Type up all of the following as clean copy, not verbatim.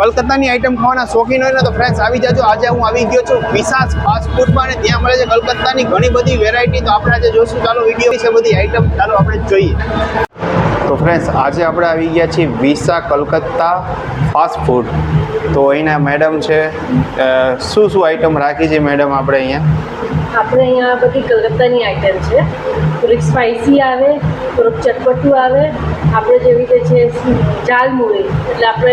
કલકત્તાની item ખાવાના શોખીન હોય ને તો ફ્રેન્ડ્સ આવી જાજો. આજે હું આવી ગયો છું વિશાસ ફાસ્ટ ફૂડમાં અને ત્યાં મળે છે કલકત્તાની ઘણી બધી વેરાયટી. તો આપણે આજે જોઈશું, ચાલો વિડીયો વિશે બધી આઈટમ ચાલો આપણે જોઈએ. તો ફ્રેન્ડ્સ આજે આપણે આવી ગયા છીએ વિશા કલકત્તા ફાસ્ટ ફૂડ. તો અહીંના મેડમ છે, શું શું આઈટમ રાખી છે મેડમ આપણે અહીંયા? આપણે અહીંયા બધી કલકત્તાની આઈટમ છે. થોડીક સ્પાઇસી આવે, થોડુંક ચટપટું આવે. આપણે જેવી રીતે છે ઝાલમુરી, એટલે આપણે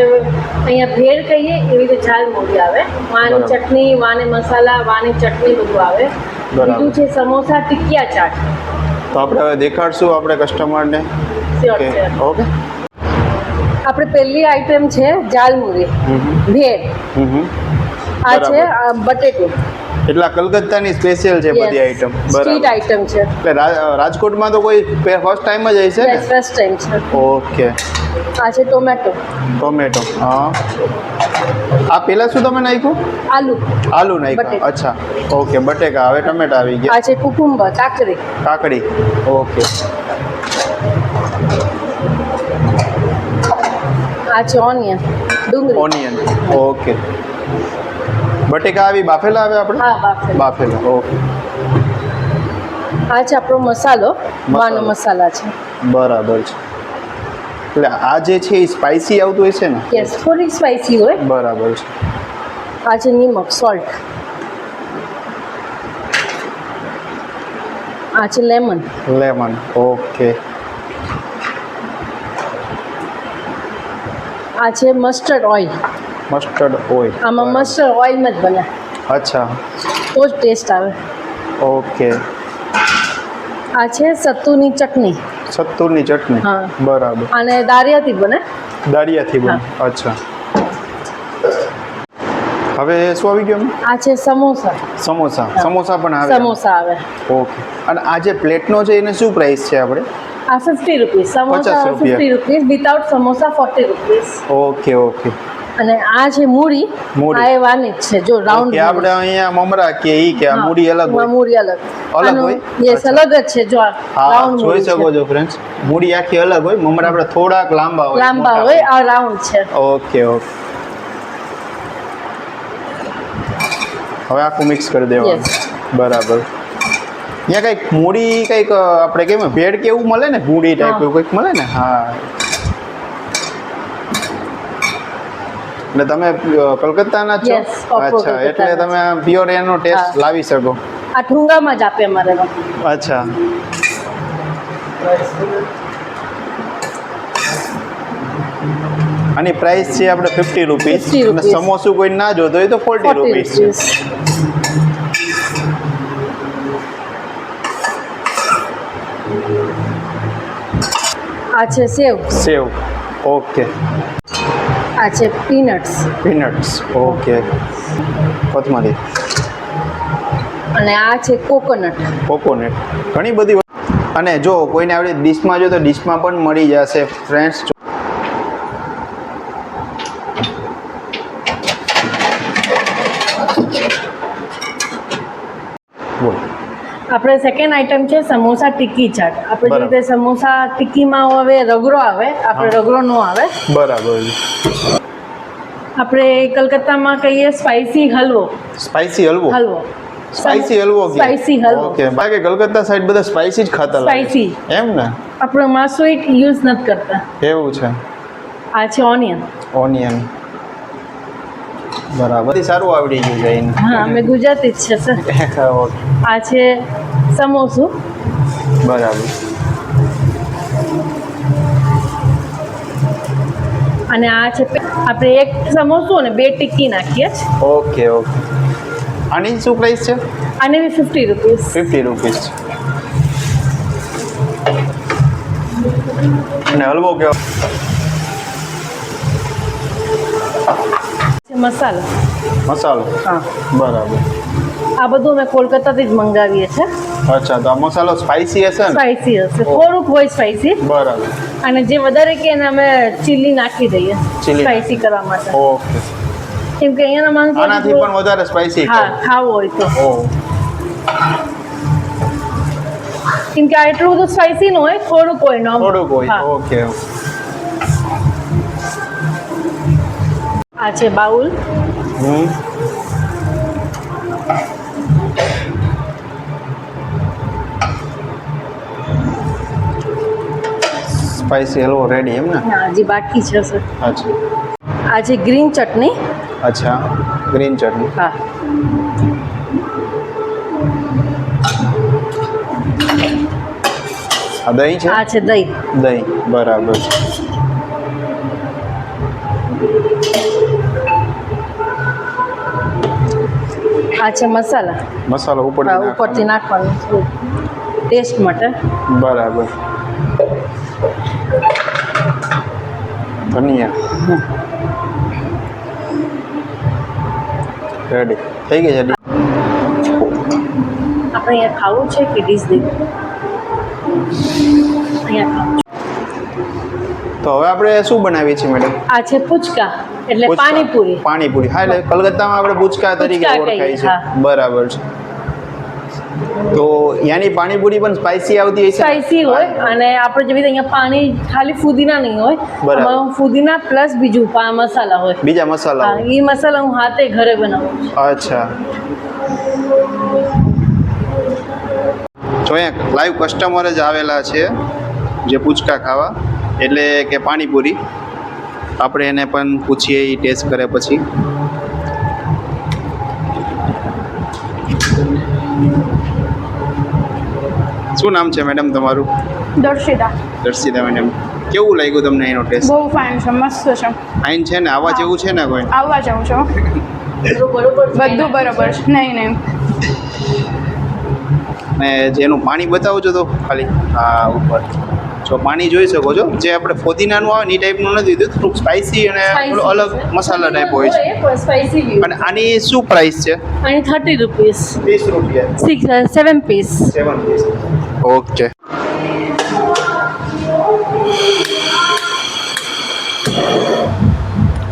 અહીંયા ભેળ કહીએ એવી રીતે ઝાલમુરી આવે. વાની ચટણી, wane મસાલા, વાની ચટણી બધું આવે. બીજું છે સમોસા ટિક્કિયા ચાટ. તો આપણે હવે દેખાડશું આપણે કસ્ટમરને. ઓકે. આપણે પહેલી આઈટમ છે ઝાલમુરી ભેળ. આ છે બટેટું. એટલા કલકત્તાની સ્પેશિયલ છે બધી આઈટમ. સ્ટ્રીટ આઈટમ છે. એટલે રાજકોટમાં તો કોઈ ફર્સ્ટ ટાઈમ જ હશે ને? ફર્સ્ટ ટાઈમ છે. ઓકે. આ છે ટોમેટો. ટોમેટો, હા. આ પેલા શું તમે નાખ્યું? આલુ નાખ્યું. અચ્છા, ઓકે. બટેકા, હવે ટમેટા આવી ગયા. આ છે કુકુંબર, કાકડી. ઓકે. આ છે ઓનિયન, ઓનિયન. ઓકે. બટેકા આવી બાફેલા આવે આપણે? હા, બાફેલા. ઓકે. આ છે આપણો મસાલો, વાનો મસાલા છે. બરાબર છે. એટલે આ જે છે એ સ્પાઇસી આવતું હશે ને? યસ, થોડી સ્પાઇસી હોય. બરાબર છે. આ છે નિમક, સોલ્ટ. આ છે લેમન. ઓકે. આ છે મસ્ટર્ડ ઓઇલ. આમાં મસ્ટર્ડ ઓઇલમાં જ બને. અચ્છા. તો જ ટેસ્ટ આવે. ઓકે. આ છે સત્તુની ચટણી. હા, બરાબર. અને દાળિયાથી બને. અચ્છા. હવે શું આવી ગયું? આ છે સમોસા. સમોસા પણ આવે? સમોસા આવે. ઓકે. અને આ જે પ્લેટનો છે એને શું પ્રાઇસ છે આપણે? આ 50 rupees. Samosa 50 rupees, without samosa 40 rupees. Okay. અને આ છે મૂડી. આ એ વાની જ છે, જો રાઉન્ડ. કે આપણે અહીંયા મમરા કે ઈ કે આ મૂડી અલગ હોય? મૂડી અલગ હોય? યસ, અલગ જ છે. જો રાઉન્ડ જોઈ શકો છો ફ્રેન્ડ્સ, મૂડી આખી અલગ હોય. મમરા આપણે થોડાક લાંબા હોય. આ રાઉન્ડ છે. ઓકે. હવે આખું મિક્સ કરી દેવાનું. બરાબર. અહીંયા કંઈક મૂડી કંઈક આપણે કેમ ભેળ કે એવું મળે ને, મૂડી ટાઈપ એવું કંઈક મળે ને? હા. એટલે તમે કલકત્તાના છો? અચ્છા, એટલે તમે પ્યોર એનો ટેસ્ટ લાવી શકો. આ ઠુંગામાં જ આપે અમારે. અચ્છા. આની પ્રાઇસ છે આપણે 50 રૂપીસ. અને સમોસું કોઈ ના જોતો હોય તો 40 રૂપીસ છે. આ છે સેવ. ઓકે. આ છે પીનટ્સ. ઓકે. કોથમરી. અને આ છે કોકોનટ. ઘણી બધી. અને જો કોઈને આવડે ડીશમાં જો તો ડીશમાં પણ મળી જશે ફ્રેન્ડ્સ. આપણે સેકન્ડ આઈટમ છે સમોસા ટિક્કી ચાટ. આપણે જે રીતે સમોસા ટિક્કીમાં હવે રગડો આવે, આપણે રગડો નો આવે. બરાબર. આપણે કલકત્તામાં કહીએ સ્પાઇસી હલવો. સ્પાઇસી હલવો. ઓકે. બાકી કલકત્તા સાઈડ બધા સ્પાઇસી જ ખાતા લાગે. સ્પાઇસી. એમ ને? આપણે માં સ્વીટ યુઝ નથી કરતા. એવું છે. આ છે ઓનિયન. બરાબર. સારું આવડી ગયું જઈને. હા, અમે ગુજરાતી જ છે સર. આ છે સમોસું. બરાબર. અને આ છે આપણે એક સમોસું અને 2 ટિક્કી નાખીએ છીએ. ઓકે. આની શું પ્રાઇસ છે? આની 50 રૂપીસ. 50 રૂપીસ. અને હલવો કેવો? મસાલો. હા, બરાબર. આ બધું અમે કોલકાતાથી જ મંગાવીએ છીએ. અચ્છા, તો આ મસાલો સ્પાઇસી હશે ને? સ્પાઇસી હશે, થોડુંક હોય સ્પાઇસી. બરાબર. અને જે વધારે કે એને અમે ચીલી નાખી દઈએ સ્પાઇસી કરવા માટે. ઓકે. કેમ કે અહીંયાના માણસો આનાથી પણ વધારે સ્પાઇસી ખાવું હોય તો. કેમ કે આ એટલું બધું સ્પાઇસી ન હોય, થોડુંક હોય. ઓકે. આ છે બાઉલ. સ્પાઈસી હલવો રેડી એમ ને? હા, હજી બાકી છે સર. અચ્છા આ છે ગ્રીન ચટણી. અચ્છા, ગ્રીન ચટણી. હા. આ દહીં છે? આ છે દહીં. દહીં, બરાબર. આ છે મસાલા. મસાલો ઉપરથી નાખવાનો ટેસ્ટ માટે. બરાબર. ધનિયા રેડી થઈ ગઈ છે. આપણે અહીંયા ખાવું છે કે ડીશ દેવું? અહીંયા ખાવું. તો હવે આપણે શું બનાવીએ છીએ મેડમ? આ છે પૂચકા એટલે પૂચકા. પાણીપુરી. પાણીપુરી, હા, એટલે કલકત્તામાં આપણે પૂચકા તરીકે પૂચકા ઓળખાય કહીએ, છે. હા. બરાબર છે. તો ત્યાંની પાણીપુરી પણ સ્પાઈસી આવતી હશે? સ્પાઈસી હોય અને આપણે જેવી રીતે અહીંયા પાણી ખાલી ફુદીના નહીં હોય, બરાબર. આમાં ફુદીના પ્લસ બીજું મસાલા હોય. બીજા મસાલા હા, એ મસાલા હું હાથે ઘરે બનાવું છું. અચ્છા. જો અહીંયા લાઈવ કસ્ટમર જ આવેલા છે જે પૂચકા ખાવા, એટલે કે પાણીપુરી. આપણે એને પણ પૂછીએ, એ ટેસ્ટ કરે પછી. શું નામ છે મેડમ તમારું? દર્શિતા. દર્શિતા મેડમ, કેવું લાગ્યું તમને એનો ટેસ્ટ? બહુ ફાઇન છે, મસ્ત છે. આઈન છે ને, આવા જેવું છે ને કોઈ? આવવા જાઉં છો બરોબર છે. બધું બરોબર છે. નહીં નહીં ને જેનું પાણી બતાવજો તો ખાલી. હા, ઉપર જો પાણી જોઈ શકો છો, જે આપણે ફોદીનાનું આવે ને એ ટાઈપનું નથી, થોડુંક સ્પાઈસી અને થોડું અલગ મસાલા ટાઈપ હોય છે. સ્પાઈસી બી. અને આની શું પ્રાઇસ છે? અને 30 રૂપીસ. 30 રૂપિયા. 7 પીસ. 7 પીસ. ઓકે.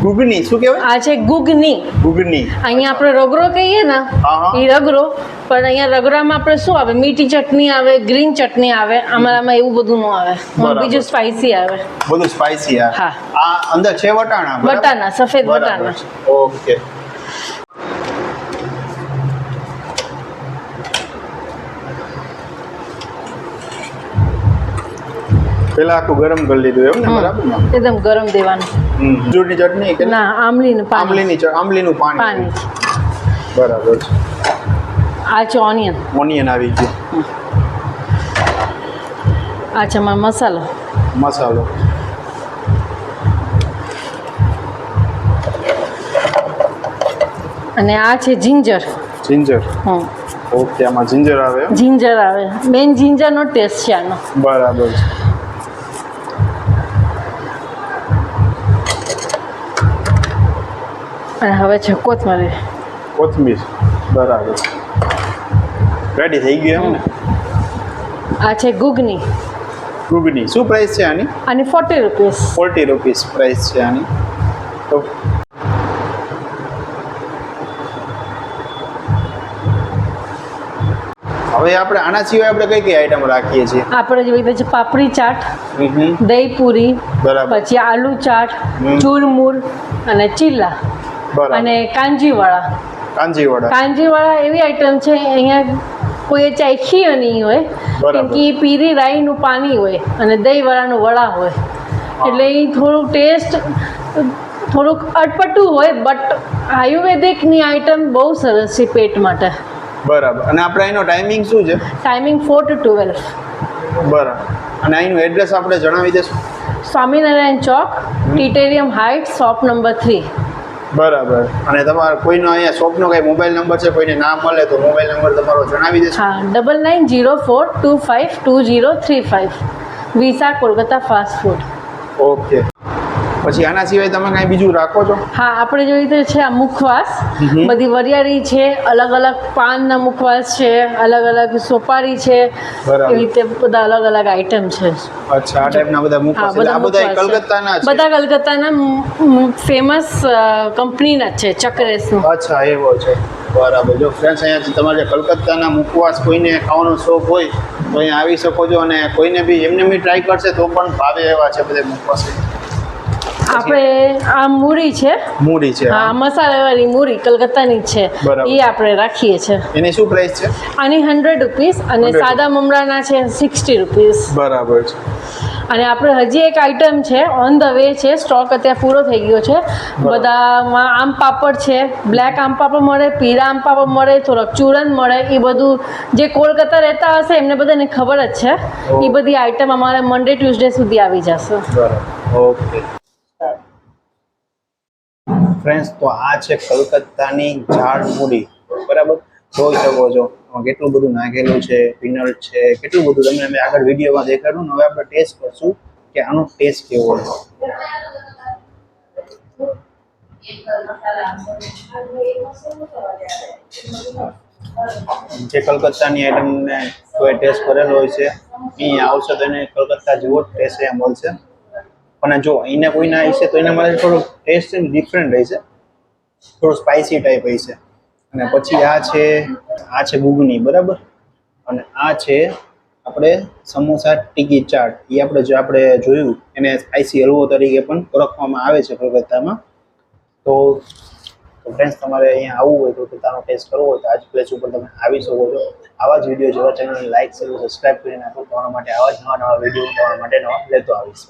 ગુગની શું કહેવાય? આ છે ગુગની. ગુગની. અહીંયા આપણે રગરો કહીએ ને, હા. એ રગરો. પણ અહીંયા રગરામાં આપણે શું આવે? મીઠી ચટણી આવે, ગ્રીન ચટણી આવે. અમારામાં એવું બધું ન આવે. બરાબર. બીજું સ્પાઈસી આવે. બધું સ્પાઈસી આ. હા. આ અંદર છે વટાણા? બરાબર? વટાણા, સફેદ બરાબર. વટાણા. ઓકે. પેલા આખું ગરમ કરી લીધું એમ ને? બરાબર ને? એકદમ ગરમ દેવાનું. ખજૂરની ચટણી કે ના, આમલીનું પાણી. આંબલીનું પાણી. પાણી. બરાબર છે. આ છે ઓનિયન. ઓનિયન આવી ગયું. આ છે અમારો મસાલો. મસાલો. અને આ છે જિંજર. જિંજર. હમ. ઓકે, આમાં જિંજર આવે એમ? જિંજર આવે. મેન જિંજરનો ટેસ્ટ છે આનો. બરાબર છે. અને હવે છે કોથમરી. કોથમીર. બરાબર. રેડી થઈ ગયું એમ ને? આ છે ગુગની. ઘૂઘની શું પ્રાઇસ છે આની? આની 40 રૂપીસ. 40 રૂપીસ પ્રાઇસ છે આની. તો હવે આપણે આના સિવાય આપણે કઈ કઈ આઈટમ રાખીએ છીએ? આપણે જેવી રીતે છે પાપડી ચાટ, દહીં પૂરી, બરાબર. પછી આલુ ચાટ, ચૂરમૂર અને ચીલા બરાબર. અને કાંજીવાળા. કાંજીવડા. કાંજીવાળા એવી આઈટમ છે અહીંયા કોઈ ચાખી નહીં હોય, બરાબર. કેમ કે એ પીરી રાઈનું પાણી હોય અને દહીંવાળાનું વડા હોય, એટલે એ થોડુંક ટેસ્ટ થોડુંક અટપટું હોય, બટ આયુર્વેદિકની આઈટમ બહુ સરસ છે પેટ માટે. બરાબર. અને આપણે એનો ટાઈમિંગ શું છે? Timing 4 to 12. બરાબર. અને અહીંનું એડ્રેસ આપણે જણાવી દેશું? સ્વામિનારાયણ ચોક, ટીટેરિયમ હાઇટ, શોપ નંબર 3. બરાબર. અને તમારે કોઈનો અહીંયા શોપનો કંઈ મોબાઈલ નંબર છે, કોઈને ના મળે તો મોબાઈલ નંબર તમારો જણાવી દેશો? હા, 9904252035. Visa Kolkata fast food. Okay. પછી આના સિવાય તમે કાંઈ બીજું રાખો છો? હા, આપણે જોઈ રીતે છે આ મુખવાસ. બધી વરિયાળી છે, અલગ અલગ પાનના મુખવાસ છે, અલગ અલગ સોપારી છે, બરાબર. એવી રીતે બધા અલગ અલગ આઈટમ છે. અચ્છા, આ ટાઈપના બધા હા, મુખવાસ. એટલે આ બધા મુખવાસ છે. કલકત્તાના છે? બધા કલકત્તાના ફેમસ કંપનીના જ છે, ચક્રેસનું. અચ્છા, એવો છે. બરાબર. જો ફ્રેન્ડ્સ, અહીંયા તમારે જે કલકત્તાના મુખવાસ કોઈને ખાવાનો શોખ હોય તો અહીંયા આવી શકો છો, અને કોઈને બી એમને બી ટ્રાય કરશે તો પણ ભાવે એવા છે બધા મુખવાસ. આપણે આ મૂરી છે, મૂડી છે હા મસાલાવાળી મૂરી કલકત્તાની જ છે, બરાબર. એ આપણે રાખીએ છીએ. એની શું પ્રાઇસ છે? આની 100 રૂપીસ અને 100 સાદા મમરાના છે 60 રૂપીસ. બરાબર છે. અને આપણે હજી એક આઈટમ છે ઓન ધ વે છે, સ્ટોક અત્યારે પૂરો થઈ ગયો છે. બધામાં આમ પાપડ છે, બ્લેક આમ પાપડ મળે, પીળા આમ પાપડ મળે, થોડોક ચૂરન મળે. એ બધું જે કોલકાતા રહેતા હશે એમને બધાને ખબર જ છે. એ બધી આઈટમ અમારે મંડે ટ્યુઝડે સુધી આવી જશે. બરાબર, ઓકે. ફ્રેન્ડ્સ, તો આ છે કલકત્તાની ઝાડ મૂડી, બરાબર. જોઈ શકો છો કેટલું બધું નાખેલું છે, પીનટ છે, કેટલું બધું તમને મેં આગળ વિડીયોમાં દેખાડ્યું ને. હવે આપણે ટેસ્ટ કરશું કે આનો ટેસ્ટ કેવો છે. જે કલકત્તાની આઈટમને કોઈ ટેસ્ટ કરેલો હોય છે, અહીંયા આવશે તો એને કલકત્તા જેવો જ ટેસ્ટ અહીંયા મળશે. અને જો એને કોઈને આવશે તો એના માટે થોડું ટેસ્ટ ડિફરન્ટ રહેશે, થોડું સ્પાઇસી ટાઈપ હશે. અને પછી આ છે બુગની, બરાબર. અને આ છે આપણે સમોસા ટીકી ચાટ. એ આપણે જોયું એને સ્પાઇસી હલવો તરીકે પણ ઓળખવામાં આવે છે કલકત્તામાં. તો ફ્રેન્ડ્સ, તમારે અહીંયા આવવું હોય તો તાનો ટેસ્ટ કરવો હોય તો આ જ પ્લેસ ઉપર તમે આવી શકો છો. આવા જ વિડીયો જોવા ચેનલને લાઈક, શેર, સબસ્ક્રાઈબ કરીને નાખો. તમારા માટે આવા જ નવા વિડીયો તમારા માટે લેતો આવીશ.